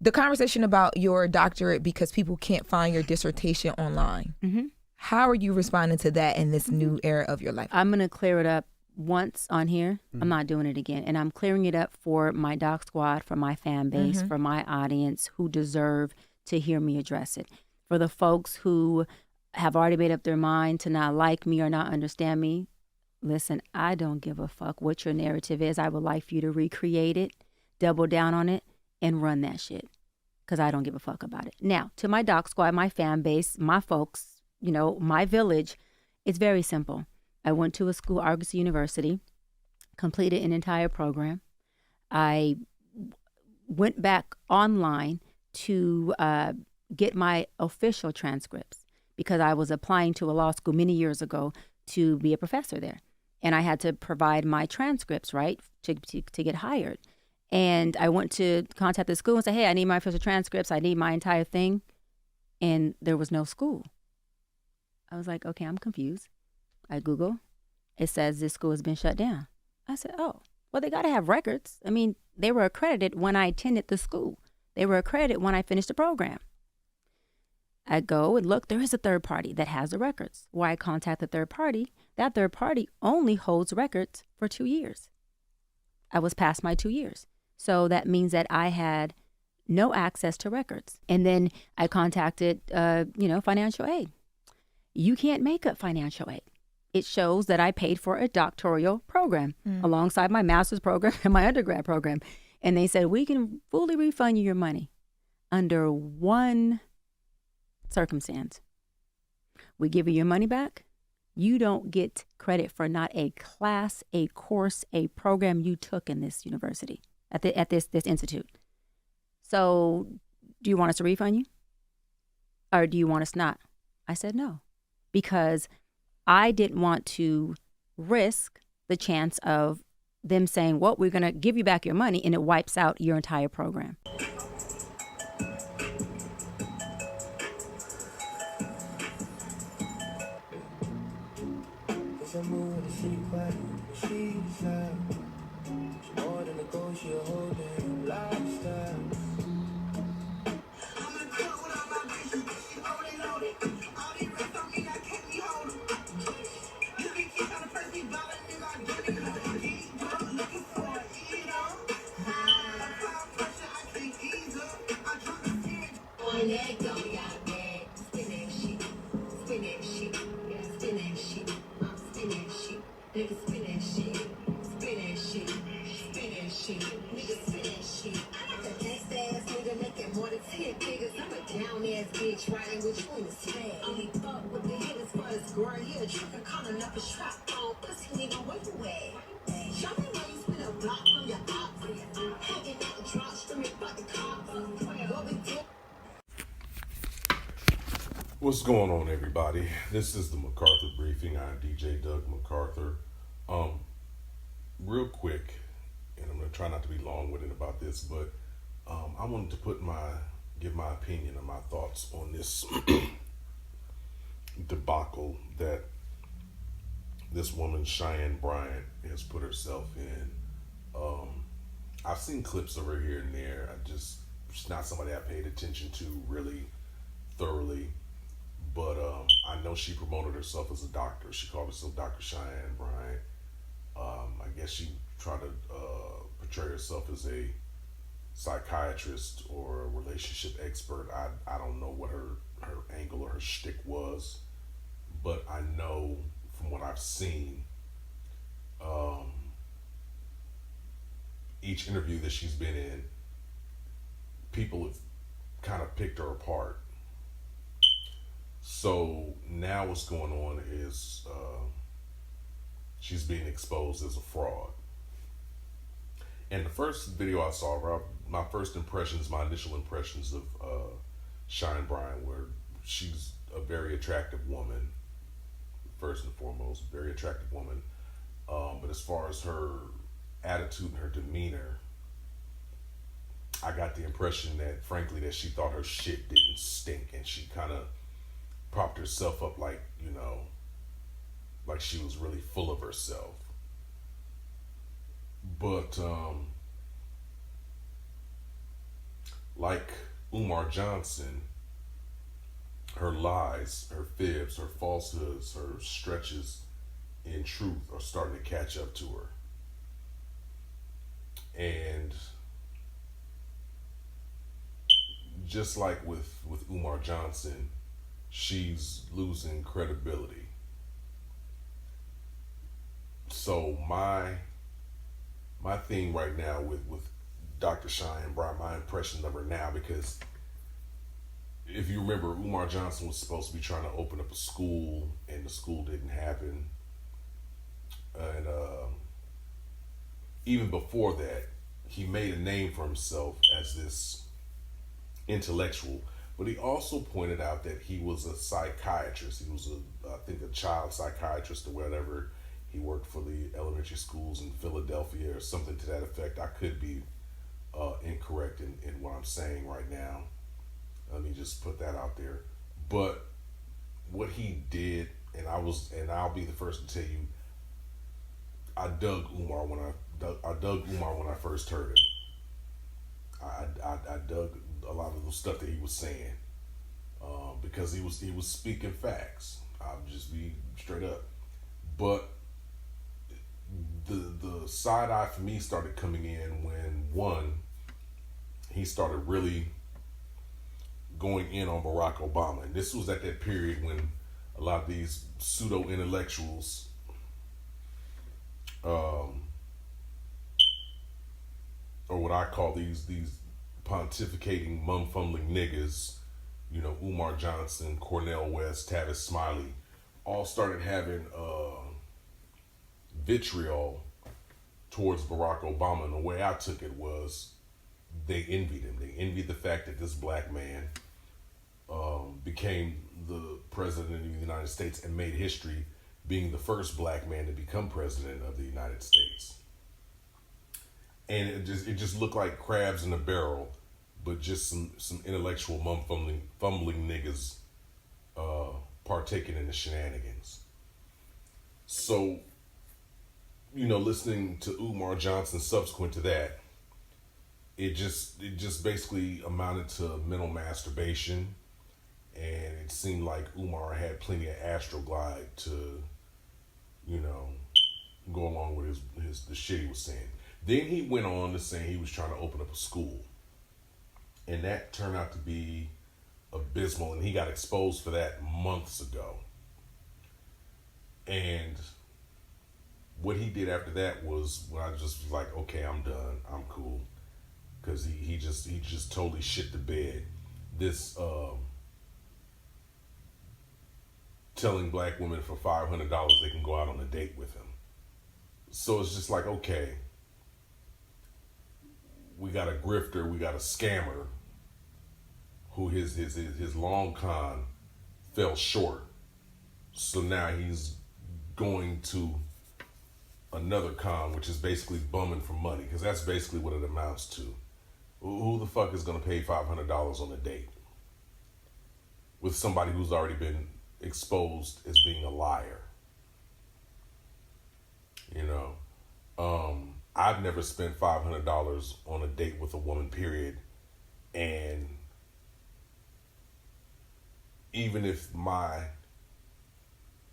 the conversation about your doctorate because people can't find your dissertation online. Mm-hmm. How are you responding to that in this new era of your life? I'm going to clear it up once on here. I'm not doing it again. And I'm clearing it up for my doc squad, for my fan base, for my audience who deserve to hear me address it. For the folks who have already made up their mind to not like me or not understand me, listen, I don't give a fuck what your narrative is. I would like for you to recreate it, double down on it, and run that shit. Because I don't give a fuck about it. Now, to my doc squad, my fan base, my folks, you know, my village, it's very simple. I went to a school, Argosy University, completed an entire program. I went back online to get my official transcripts because I was applying to a law school many years ago to be a professor there. And I had to provide my transcripts, right, to get hired. And I went to contact the school and say, hey, I need my official transcripts. I need my entire thing. And there was no school. I was like, okay, I'm confused. I Google. It says this school has been shut down. I said, oh, well, they got to have records. I mean, they were accredited when I attended the school. They were accredited when I finished the program. I go and look, there is a third party that has the records. Where I contact the third party, that third party only holds records for 2 years. I was past my 2 years. So that means that I had no access to records. And then I contacted, financial aid. You can't make up financial aid. It shows that I paid for a doctoral program alongside my master's program and my undergrad program. And they said, we can fully refund you your money under one circumstance. We give you your money back. You don't get credit for not a class, a course, a program you took in this university, at this institute. So do you want us to refund you? Or do you want us not? I said no, because I didn't want to risk the chance of them saying, well, we're going to give you back your money, and it wipes out your entire program. What's going on, everybody? This is the MacArthur Briefing. I'm DJ Dug MacArthur. Real quick, and I'm going to try not to be long-winded about this, but I wanted to give my opinion and my thoughts on this debacle that this woman, Cheyenne Bryant, has put herself in. I've seen clips of her here and there. She's not somebody I paid attention to really thoroughly. But I know she promoted herself as a doctor. She called herself Dr. Cheyenne Bryant. I guess she tried to portray herself as a psychiatrist or a relationship expert. I don't know what her angle or her shtick was. But I know from what I've seen, each interview that she's been in, people have kind of picked her apart. So now what's going on is she's being exposed as a fraud. And the first video I saw, my initial impressions of Cheyenne Bryant, where she's a very attractive woman, first and foremost, very attractive woman. But as far as her attitude and her demeanor, I got the impression that, frankly, that she thought her shit didn't stink, and she kind of propped herself up like she was really full of herself. But like Umar Johnson, her lies, her fibs, her falsehoods, her stretches in truth are starting to catch up to her. And just like with Umar Johnson, she's losing credibility. So my thing right now with Dr. Cheyenne Bryant, my impression of her now, because if you remember, Umar Johnson was supposed to be trying to open up a school, and the school didn't happen. And even before that, he made a name for himself as this intellectual, but he also pointed out that he was a psychiatrist. He was I think a child psychiatrist or whatever. He worked for the elementary schools in Philadelphia or something to that effect. I could be incorrect in what I'm saying right now. Let me just put that out there. But what he did, and I'll be the first to tell you, I dug Umar when I first heard him. I dug a lot of the stuff that he was saying because he was speaking facts. I'll just be straight up. But the side eye for me started coming in when he started really going in on Barack Obama, and this was at that period when a lot of these pseudo intellectuals or what I call these pontificating, mum-fumbling niggas, Umar Johnson, Cornel West, Tavis Smiley, all started having vitriol towards Barack Obama. And the way I took it was they envied him. They envied the fact that this black man became the president of the United States and made history being the first black man to become president of the United States. And it just looked like crabs in a barrel, but just some intellectual fumbling niggas partaking in the shenanigans. So, listening to Umar Johnson subsequent to that, it just basically amounted to mental masturbation, and it seemed like Umar had plenty of astroglide to, go along with the shit he was saying. Then he went on to say he was trying to open up a school, and that turned out to be abysmal, and he got exposed for that months ago. And what he did after that was when I just was like, okay, I'm done, I'm cool, because he just totally shit the bed. This telling black women for $500 they can go out on a date with him. So it's just like, okay, we got a grifter, we got a scammer who his long con fell short. So now he's going to another con, which is basically bumming for money, because that's basically what it amounts to. Who the fuck is going to pay $500 on a date with somebody who's already been exposed as being a liar? I've never spent $500 on a date with a woman, period. And even if my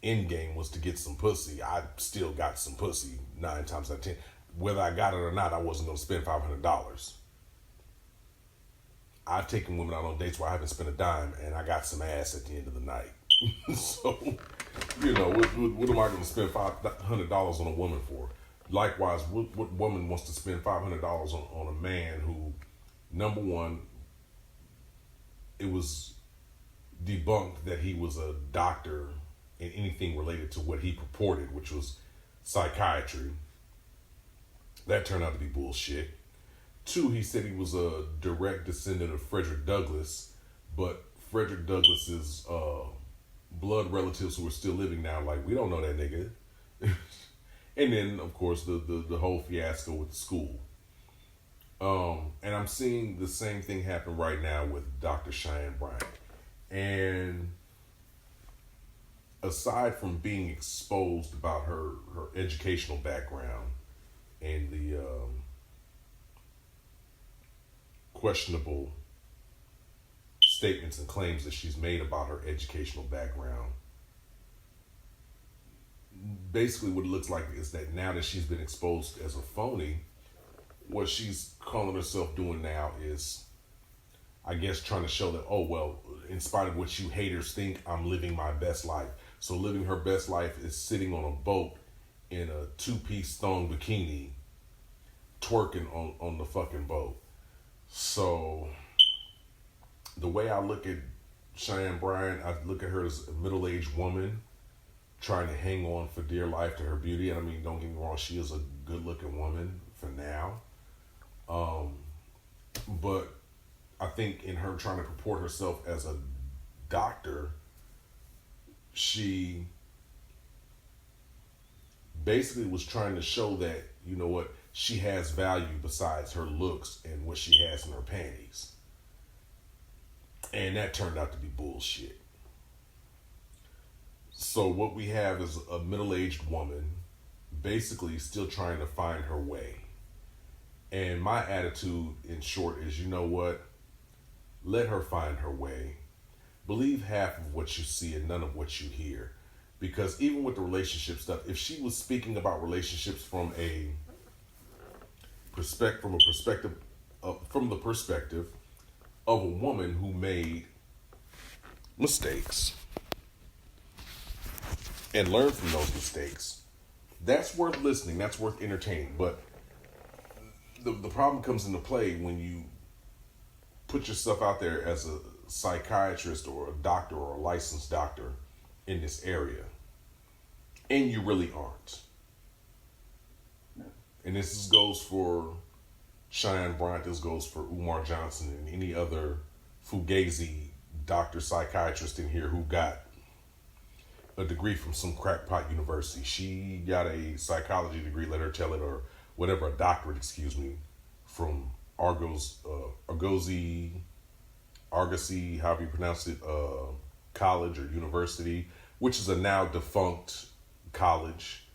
end game was to get some pussy, I still got some pussy 9 times out of 10. Whether I got it or not, I wasn't going to spend $500. I've taken women out on dates where I haven't spent a dime, and I got some ass at the end of the night. So, what am I going to spend $500 on a woman for? Likewise, what woman wants to spend $500 on a man who, number one, it was debunked that he was a doctor in anything related to what he purported, which was psychiatry. That turned out to be bullshit. 2, he said he was a direct descendant of Frederick Douglass, but Frederick Douglass's blood relatives who are still living now, like, we don't know that nigga. And then, of course, the whole fiasco with the school. And I'm seeing the same thing happen right now with Dr. Cheyenne Bryant. And aside from being exposed about her educational background and the questionable statements and claims that she's made about her educational background. Basically, what it looks like is that now that she's been exposed as a phony, what she's calling herself doing now is, I guess, trying to show that, oh, well, in spite of what you haters think, I'm living my best life. So living her best life is sitting on a boat in a two-piece thong bikini, twerking on the fucking boat. So the way I look at Cheyenne Bryant, I look at her as a middle-aged woman trying to hang on for dear life to her beauty. And I mean, don't get me wrong, she is a good-looking woman for now. But I think in her trying to purport herself as a doctor, she basically was trying to show that, you know what, she has value besides her looks and what she has in her panties. And that turned out to be bullshit. So what we have is a middle-aged woman basically still trying to find her way. And my attitude, in short, is, you know what? Let her find her way. Believe half of what you see and none of what you hear. Because even with the relationship stuff, if she was speaking about relationships from the perspective of a woman who made mistakes and learned from those mistakes, that's worth listening. That's worth entertaining. But the problem comes into play when you put yourself out there as a psychiatrist or a doctor or a licensed doctor in this area, and you really aren't. And this goes for Cheyenne Bryant, this goes for Umar Johnson and any other fugazi doctor psychiatrist in here who got a degree from some crackpot university. She got a psychology degree, let her tell it, or whatever, a doctorate, from Argosy, however you pronounce it, college or university, which is a now defunct college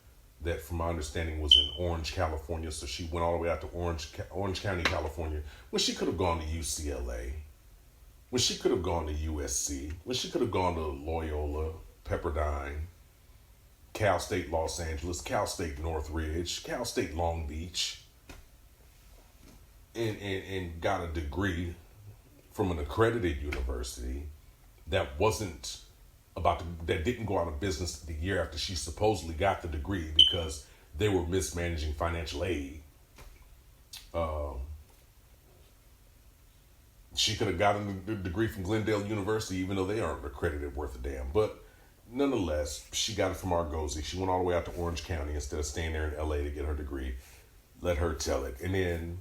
that, from my understanding, was in Orange, California. So she went all the way out to Orange County, California, when she could have gone to UCLA, when she could have gone to USC, when she could have gone to Loyola, Pepperdine, Cal State Los Angeles, Cal State Northridge, Cal State Long Beach, and got a degree from an accredited university that didn't go out of business the year after she supposedly got the degree because they were mismanaging financial aid. She could have gotten a degree from Glendale University, even though they aren't accredited worth a damn. But nonetheless, she got it from Argosy. She went all the way out to Orange County instead of staying there in LA to get her degree. Let her tell it. And then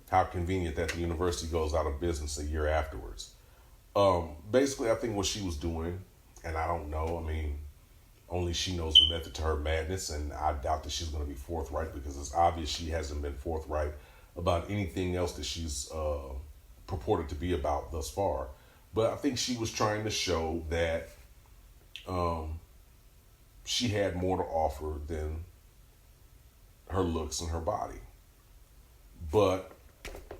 how convenient that the university goes out of business a year afterwards. Basically, I think what she was doing, and I don't know, I mean, only she knows the method to her madness, and I doubt that she's going to be forthright because it's obvious she hasn't been forthright about anything else that she's purported to be about thus far. But I think she was trying to show that she had more to offer than her looks and her body. But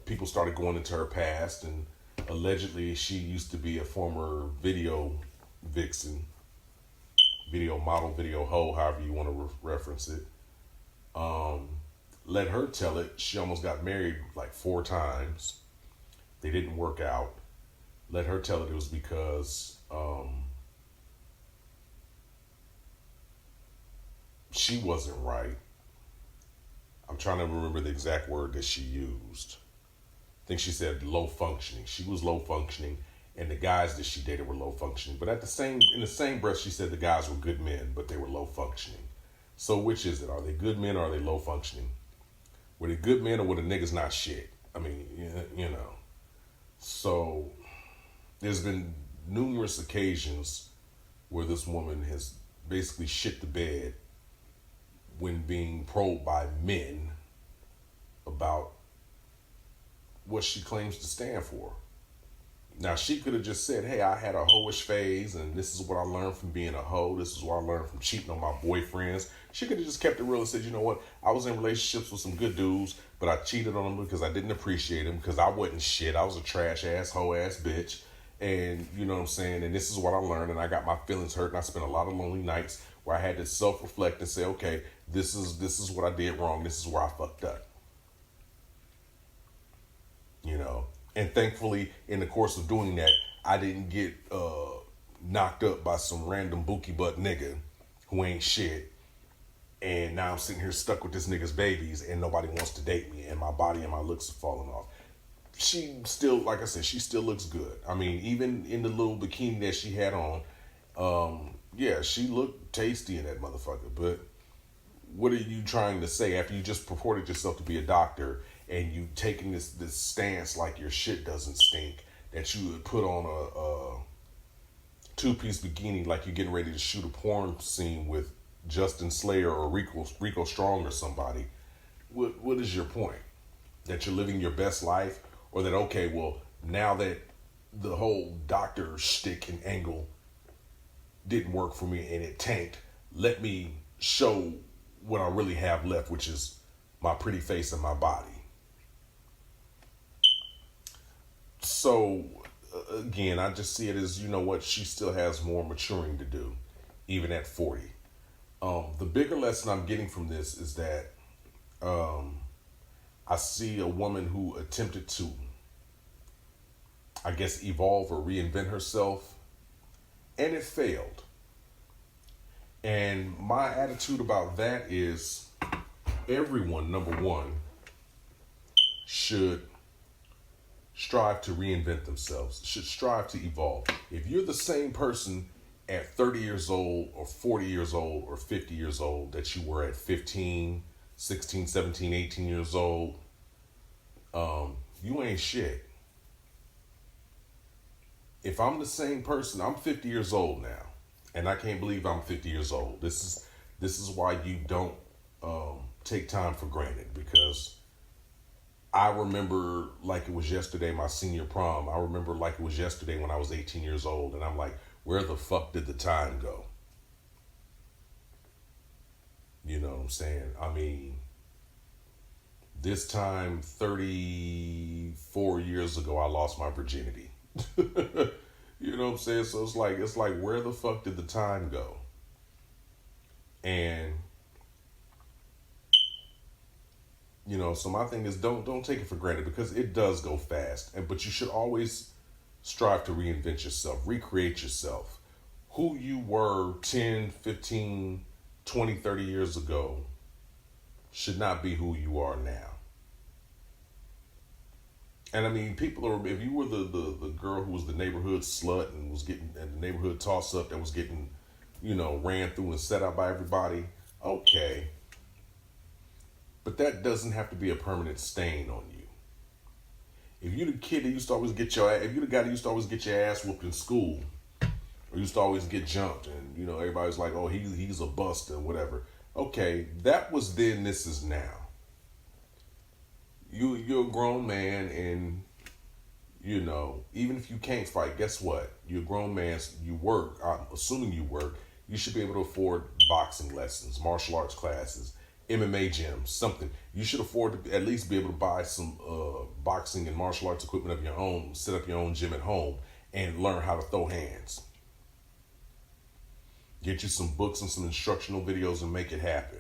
people started going into her past, and allegedly she used to be a former video vixen, video model, video hoe, however you want to reference it. Let her tell it. She almost got married like 4 times. They didn't work out. Let her tell it was because she wasn't right. I'm trying to remember the exact word that she used. I think she said low functioning. She was low functioning, and the guys that she dated were low functioning. But in the same breath, she said the guys were good men, but they were low functioning. So which is it? Are they good men or are they low functioning? Were they good men or were the niggas not shit? I mean, you know. So there's been numerous occasions where this woman has basically shit the bed when being probed by men about what she claims to stand for. Now, she could have just said, hey, I had a hoish phase, and this is what I learned from being a hoe. This is what I learned from cheating on my boyfriends. She could have just kept it real and said, you know what? I was in relationships with some good dudes, but I cheated on them because I didn't appreciate them, because I wasn't shit. I was a trash-ass, hoe-ass bitch, And you know what I'm saying? And this is what I learned, and I got my feelings hurt, and I spent a lot of lonely nights where I had to self-reflect and say, okay, this is what I did wrong. This is where I fucked up. You know? And thankfully, in the course of doing that, I didn't get knocked up by some random bookie butt nigga who ain't shit. And now I'm sitting here stuck with this nigga's babies and nobody wants to date me and my body and my looks are falling off. She still, like I said, she still looks good. I mean, even in the little bikini that she had on, yeah, she looked tasty in that motherfucker. But what are you trying to say after you just purported yourself to be a doctor and you taking this stance like your shit doesn't stink, that you would put on a two-piece bikini like you're getting ready to shoot a porn scene with Justin Slayer or Rico Strong or somebody? What is your point? That you're living your best life? Or that, okay, well, now that the whole doctor shtick and angle didn't work for me and it tanked, let me show what I really have left, which is my pretty face and my body. So, again, I just see it as, you know what, she still has more maturing to do, even at 40. The bigger lesson I'm getting from this is that I see a woman who attempted to, I guess, evolve or reinvent herself, and it failed. And my attitude about that is everyone, number one, should strive to reinvent themselves, should strive to evolve. If you're the same person at 30 years old or 40 years old or 50 years old that you were at 15, 16, 17, 18 years old, you ain't shit. If I'm the same person, I'm 50 years old now, and I can't believe I'm 50 years old. This is why you don't take time for granted, because I remember like it was yesterday, my senior prom. I remember like it was yesterday when I was 18 years old, and I'm like, where the fuck did the time go? You know what I'm saying? I mean, this time 34 years ago, I lost my virginity. You know what I'm saying? So it's like, where the fuck did the time go? And, you know, so my thing is don't take it for granted, because it does go fast. But you should always strive to reinvent yourself, recreate yourself. Who you were 10, 15, 20, 30 years ago should not be who you are now. And I mean, if you were the girl who was the neighborhood slut and was getting, and the neighborhood toss up that was getting, you know, ran through and set out by everybody, okay. But that doesn't have to be a permanent stain on you. If you're the kid that used to always get if you're the guy that used to always get your ass whooped in school, or used to always get jumped, and you know everybody's like, oh, he's a buster, whatever. Okay, that was then. This is now. You're a grown man, and you know, even if you can't fight, guess what? You're a grown man. You work. I'm assuming you work. You should be able to afford boxing lessons, martial arts classes, MMA gyms, something. You should afford to at least be able to buy some boxing and martial arts equipment of your own, set up your own gym at home, and learn how to throw hands. Get you some books and some instructional videos and make it happen.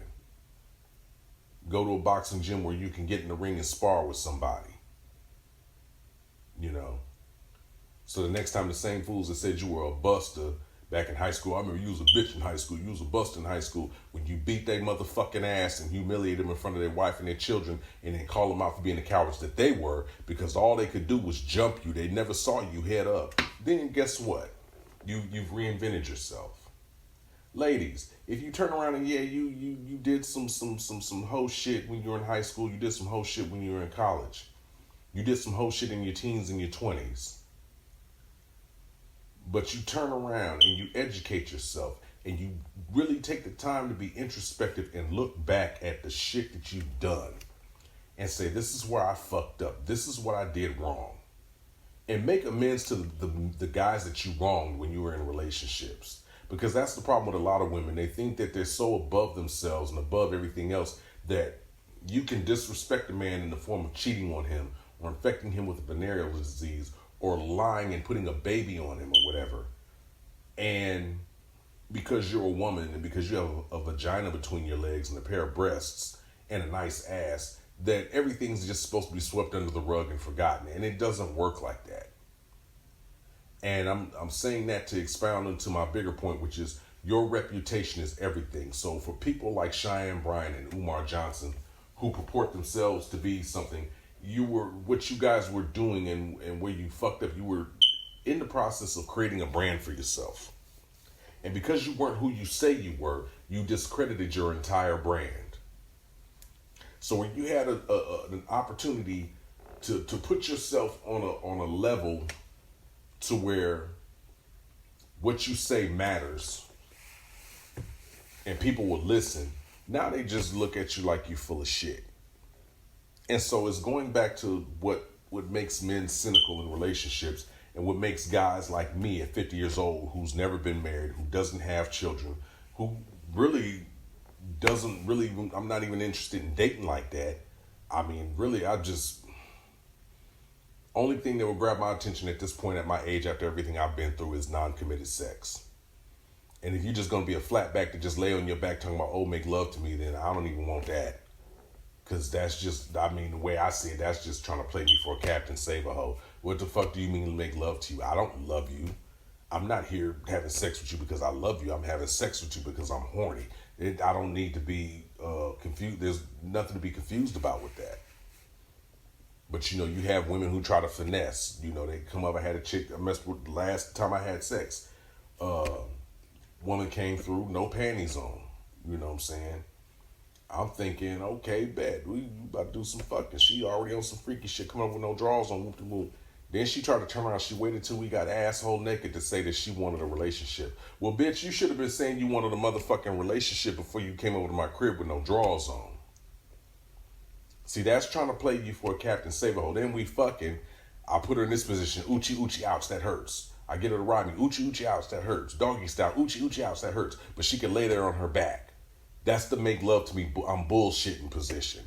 Go to a boxing gym where you can get in the ring and spar with somebody. You know. So the next time the same fools that said you were a buster back in high school, I remember you was a bitch in high school, you was a buster in high school, when you beat their motherfucking ass and humiliated them in front of their wife and their children, and then call them out for being the cowards that they were, because all they could do was jump you. They never saw you head up. Then guess what? You've reinvented yourself. Ladies, if you turn around and you did some hoe shit when you were in high school, you did some hoe shit when you were in college, you did some hoe shit in your teens and your 20s, but you turn around and you educate yourself and you really take the time to be introspective and look back at the shit that you've done and say, this is where I fucked up, this is what I did wrong, and make amends to the guys that you wronged when you were in relationships. Because that's the problem with a lot of women. They think that they're so above themselves and above everything else that you can disrespect a man in the form of cheating on him or infecting him with a venereal disease or lying and putting a baby on him or whatever. And because you're a woman and because you have a vagina between your legs and a pair of breasts and a nice ass, that everything's just supposed to be swept under the rug and forgotten. And it doesn't work like that. And I'm saying that to expound into my bigger point, which is your reputation is everything. So for people like Cheyenne Bryant and Umar Johnson, who purport themselves to be something, what you guys were doing and where you fucked up, you were in the process of creating a brand for yourself. And because you weren't who you say you were, you discredited your entire brand. So when you had an opportunity to put yourself on a level to where what you say matters and people will listen, now they just look at you like you're full of shit. And so it's going back to what makes men cynical in relationships and what makes guys like me at 50 years old, who's never been married, who doesn't have children, who I'm not even interested in dating like that. I mean, really, only thing that will grab my attention at this point at my age after everything I've been through is non-committed sex. And if you're just going to be a flatback to just lay on your back talking about, oh, make love to me, then I don't even want that. Because that's just, the way I see it, that's just trying to play me for a captain, save a hoe. What the fuck do you mean to make love to you? I don't love you. I'm not here having sex with you because I love you. I'm having sex with you because I'm horny. I don't need to be confused. There's nothing to be confused about with that. But, you have women who try to finesse. They come up. I had a chick I messed with the last time I had sex. Woman came through, no panties on. You know what I'm saying? I'm thinking, okay, bet. We about to do some fucking. She already on some freaky shit, coming up with no drawers on, whoop-de-whoop. Then she tried to turn around. She waited till we got asshole naked to say that she wanted a relationship. Well, bitch, you should have been saying you wanted a motherfucking relationship before you came over to my crib with no drawers on. See, that's trying to play you for a captain save-a-hole. Then we fucking, I put her in this position, oochie, oochie, ouch, that hurts. I get her to ride me, oochie, oochie, ouch, that hurts. Doggy style, oochie, oochie, ouch, that hurts. But she can lay there on her back. That's the make love to me, I'm bullshitting position.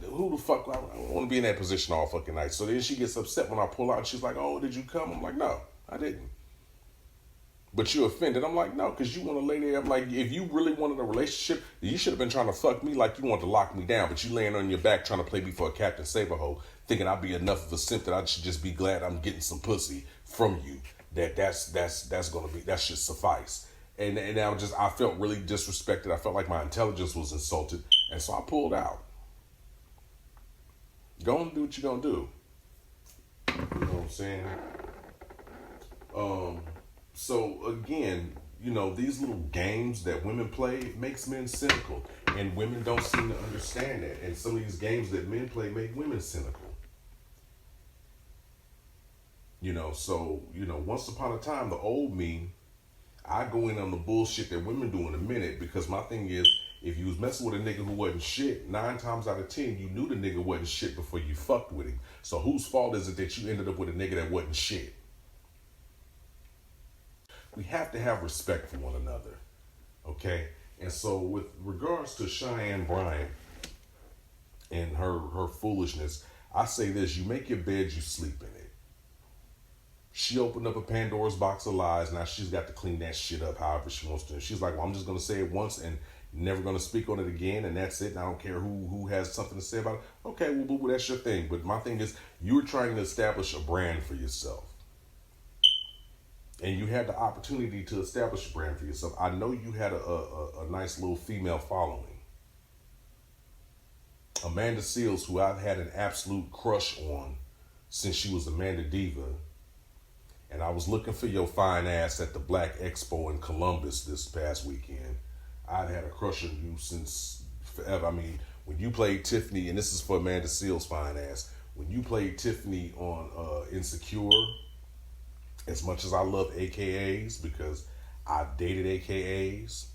Who the fuck, I don't want to be in that position all fucking night. So then she gets upset when I pull out. She's like, oh, did you come? I'm like, no, I didn't. But you offended. I'm like, no, because you want to lay there. I'm like, if you really wanted a relationship, you should have been trying to fuck me like you wanted to lock me down. But you laying on your back trying to play me for a captain save-a-hole, thinking I'd be enough of a simp that I should just be glad I'm getting some pussy from you. That should suffice. And I felt really disrespected. I felt like my intelligence was insulted. And so I pulled out. Go and do what you're going to do. You know what I'm saying? So again, these little games that women play, it makes men cynical. And women don't seem to understand that. And some of these games that men play make women cynical. Once upon a time, the old me, I go in on the bullshit that women do in a minute, because my thing is, if you was messing with a nigga who wasn't shit, 9 times out of 10, you knew the nigga wasn't shit before you fucked with him. So whose fault is it that you ended up with a nigga that wasn't shit? We have to have respect for one another, okay? And so with regards to Cheyenne Bryant and her foolishness, I say this: you make your bed, you sleep in it. She opened up a Pandora's box of lies. Now she's got to clean that shit up however she wants to. She's like, well, I'm just going to say it once and never going to speak on it again, and that's it. And I don't care who has something to say about it. Okay, well, boo-boo, that's your thing. But my thing is, you're trying to establish a brand for yourself. And you had the opportunity to establish a brand for yourself. I know you had a nice little female following. Amanda Seales, who I've had an absolute crush on since she was Amanda Diva. And I was looking for your fine ass at the Black Expo in Columbus this past weekend. I'd had a crush on you since forever. I mean, when you played Tiffany, and this is for Amanda Seales' fine ass, when you played Tiffany on Insecure, as much as I love AKAs, because I've dated AKAs,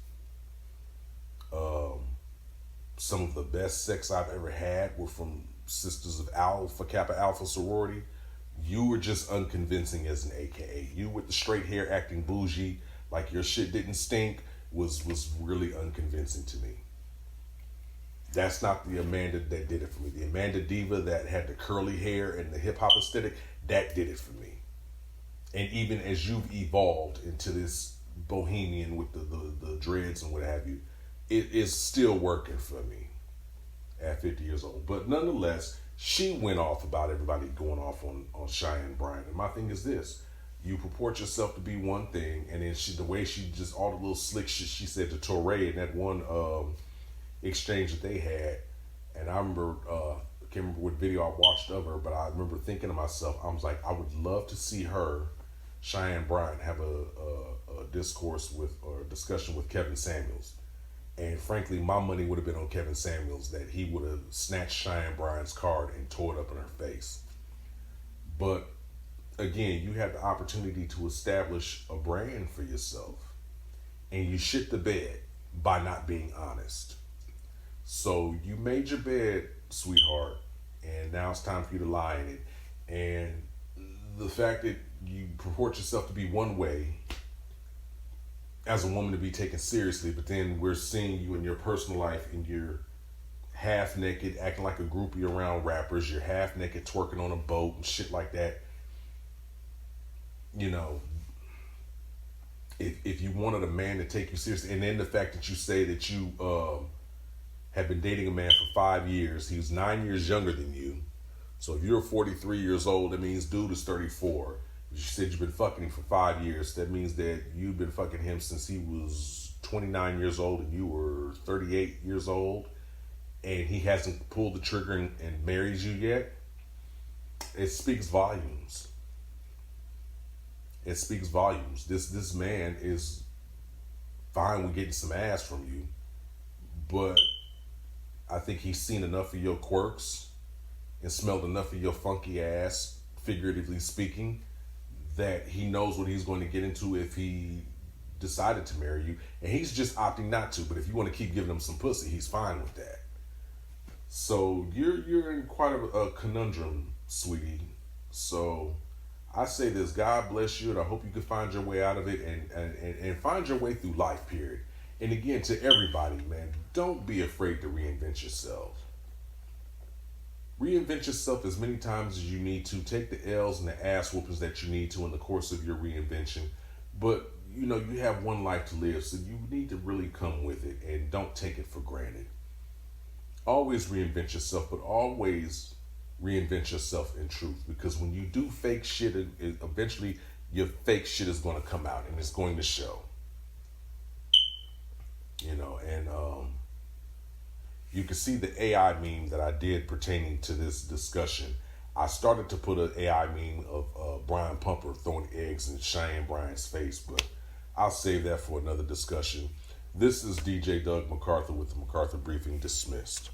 some of the best sex I've ever had were from Sisters of Alpha Kappa Alpha sorority. You were just unconvincing as an AKA. You with the straight hair acting bougie, like your shit didn't stink, was really unconvincing to me. That's not the Amanda that did it for me. The Amanda Diva that had the curly hair and the hip hop aesthetic, That did it for me. And even as you've evolved into this bohemian with the dreads and what have you, it is still working for me at 50 years old. But nonetheless, she went off about everybody going off on Cheyenne Bryant. And my thing is this: you purport yourself to be one thing, and then the way she just, all the little slick shit she said to Torrey in that one exchange that they had. And I remember, I can't remember what video I watched of her, but I remember thinking to myself, I was like, I would love to see her, Cheyenne Bryant, have a discourse with, or a discussion with Kevin Samuels. And frankly, my money would have been on Kevin Samuels, that he would have snatched Cheyenne Bryant's card and tore it up in her face. But again, you had the opportunity to establish a brand for yourself, and you shit the bed by not being honest. So you made your bed, sweetheart, and now it's time for you to lie in it. And the fact that you purport yourself to be one way as a woman to be taken seriously, but then we're seeing you in your personal life and you're half naked, acting like a groupie around rappers. You're half naked, twerking on a boat and shit like that. You know, if you wanted a man to take you seriously, and then the fact that you say that you have been dating a man for 5 years, he was 9 years younger than you. So if you're 43 years old, that means dude is 34. You said you've been fucking him for 5 years. That means that you've been fucking him since he was 29 years old and you were 38 years old, and he hasn't pulled the trigger and marries you yet. It speaks volumes. It speaks volumes. This man is fine with getting some ass from you, but I think he's seen enough of your quirks and smelled enough of your funky ass, figuratively speaking, that he knows what he's going to get into if he decided to marry you. And he's just opting not to. But if you want to keep giving him some pussy, he's fine with that. So you're in quite a conundrum, sweetie. So I say this: God bless you, and I hope you can find your way out of it and find your way through life, period. And again, to everybody, man, don't be afraid to reinvent yourself. Reinvent yourself as many times as you need to. Take the L's and the ass whoopings that you need to in the course of your reinvention. But, you know, you have one life to live, so you need to really come with it and don't take it for granted. Always reinvent yourself, but always reinvent yourself in truth. Because when you do fake shit, eventually your fake shit is going to come out and it's going to show. You know, and you can see the AI meme that I did pertaining to this discussion. I started to put an AI meme of Brian Pumper throwing eggs in Cheyenne Bryant's face, but I'll save that for another discussion. This is DJ Dug MacArthur with the MacArthur Briefing, dismissed.